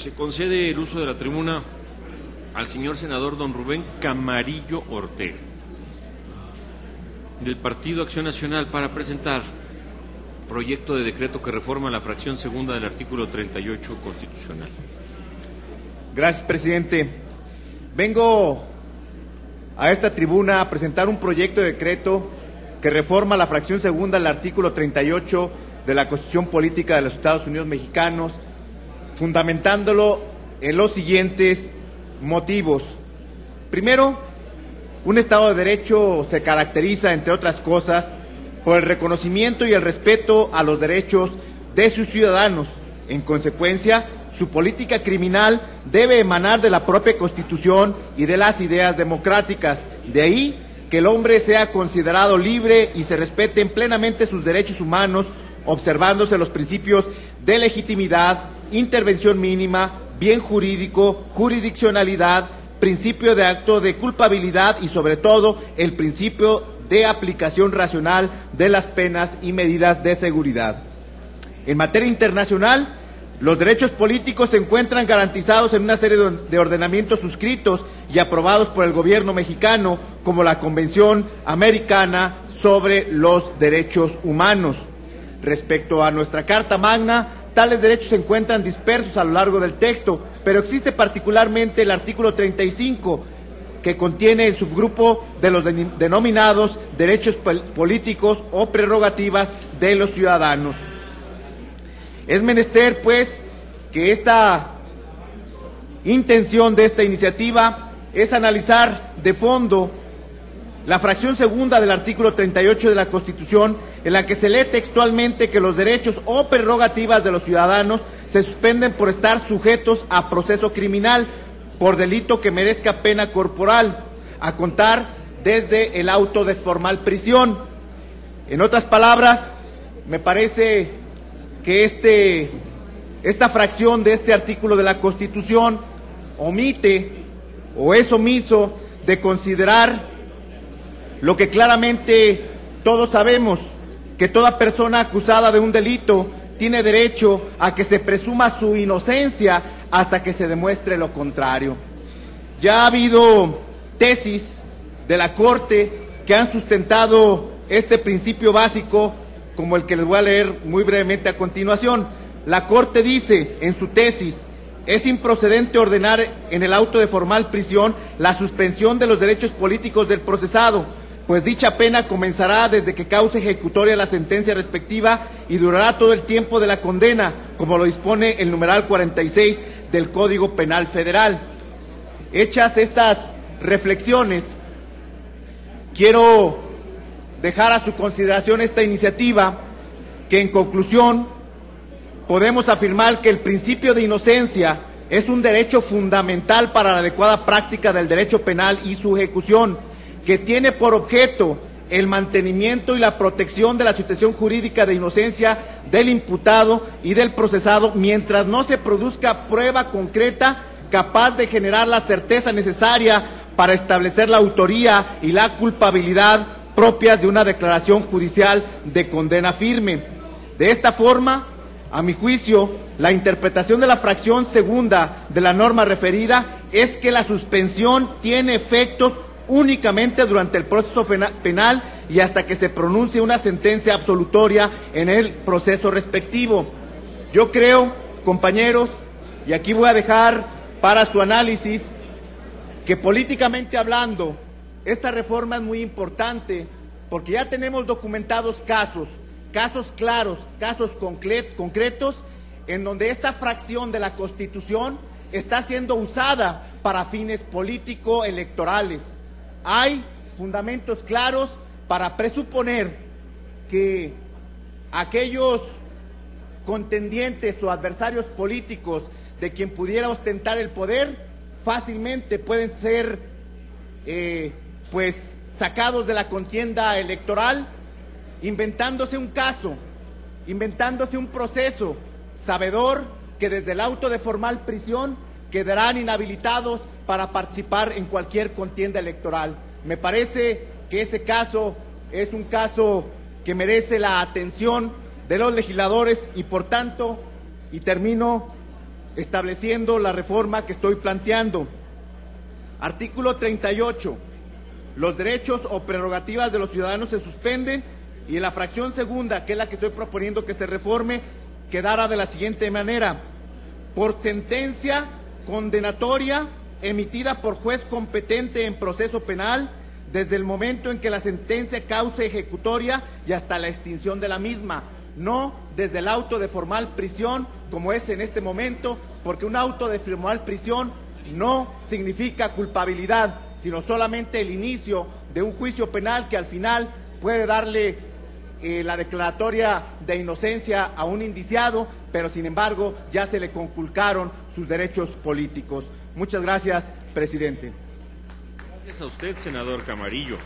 Se concede el uso de la tribuna al señor senador don Rubén Camarillo Ortega, del Partido Acción Nacional, para presentar proyecto de decreto que reforma la fracción segunda del artículo 38 constitucional. Gracias, presidente. Vengo a esta tribuna a presentar un proyecto de decreto que reforma la fracción segunda del artículo 38 de la Constitución Política de los Estados Unidos Mexicanos, fundamentándolo en los siguientes motivos. Primero, un Estado de Derecho se caracteriza, entre otras cosas, por el reconocimiento y el respeto a los derechos de sus ciudadanos. En consecuencia, su política criminal debe emanar de la propia Constitución y de las ideas democráticas. De ahí que el hombre sea considerado libre y se respeten plenamente sus derechos humanos, observándose los principios de legitimidad, intervención mínima, bien jurídico, jurisdiccionalidad, principio de acto de culpabilidad y, sobre todo, el principio de aplicación racional de las penas y medidas de seguridad. En materia internacional, los derechos políticos se encuentran garantizados en una serie de ordenamientos suscritos y aprobados por el gobierno mexicano, como la Convención Americana sobre los Derechos Humanos. Respecto a nuestra Carta Magna, tales derechos se encuentran dispersos a lo largo del texto, pero existe particularmente el artículo 35, que contiene el subgrupo de los denominados derechos políticos o prerrogativas de los ciudadanos. Es menester, pues, que esta intención de esta iniciativa es analizar de fondo la fracción segunda del artículo 38 de la Constitución, en la que se lee textualmente que los derechos o prerrogativas de los ciudadanos se suspenden por estar sujetos a proceso criminal por delito que merezca pena corporal, a contar desde el auto de formal prisión. En otras palabras, me parece que esta fracción de este artículo de la Constitución omite o es omiso de considerar lo que claramente todos sabemos, que toda persona acusada de un delito tiene derecho a que se presuma su inocencia hasta que se demuestre lo contrario. Ya ha habido tesis de la Corte que han sustentado este principio básico, como el que les voy a leer muy brevemente a continuación. La Corte dice en su tesis: es improcedente ordenar en el auto de formal prisión la suspensión de los derechos políticos del procesado, pues dicha pena comenzará desde que cause ejecutoria la sentencia respectiva y durará todo el tiempo de la condena, como lo dispone el numeral 46 del Código Penal Federal. Hechas estas reflexiones, quiero dejar a su consideración esta iniciativa, que en conclusión podemos afirmar que el principio de inocencia es un derecho fundamental para la adecuada práctica del derecho penal y su ejecución, que tiene por objeto el mantenimiento y la protección de la situación jurídica de inocencia del imputado y del procesado mientras no se produzca prueba concreta capaz de generar la certeza necesaria para establecer la autoría y la culpabilidad propias de una declaración judicial de condena firme. De esta forma, a mi juicio, la interpretación de la fracción segunda de la norma referida es que la suspensión tiene efectos únicamente durante el proceso penal y hasta que se pronuncie una sentencia absolutoria en el proceso respectivo. Yo creo, compañeros, y aquí voy a dejar para su análisis, que políticamente hablando, esta reforma es muy importante porque ya tenemos documentados casos claros, casos concretos, en donde esta fracción de la Constitución está siendo usada para fines político-electorales. Hay fundamentos claros para presuponer que aquellos contendientes o adversarios políticos de quien pudiera ostentar el poder fácilmente pueden ser sacados de la contienda electoral, inventándose un caso, inventándose un proceso, sabedor que desde el auto de formal prisión quedarán inhabilitados para participar en cualquier contienda electoral. Me parece que ese caso es un caso que merece la atención de los legisladores y, por tanto, y termino, estableciendo la reforma que estoy planteando. Artículo 38. Los derechos o prerrogativas de los ciudadanos se suspenden y en la fracción segunda, que es la que estoy proponiendo que se reforme, quedará de la siguiente manera: por sentencia condenatoria emitida por juez competente en proceso penal, desde el momento en que la sentencia cause ejecutoria y hasta la extinción de la misma, no desde el auto de formal prisión, como es en este momento, porque un auto de formal prisión no significa culpabilidad, sino solamente el inicio de un juicio penal que al final puede darle la declaratoria de inocencia a un indiciado, pero sin embargo ya se le conculcaron sus derechos políticos. Muchas gracias, presidente. Gracias a usted, senador Camarillo.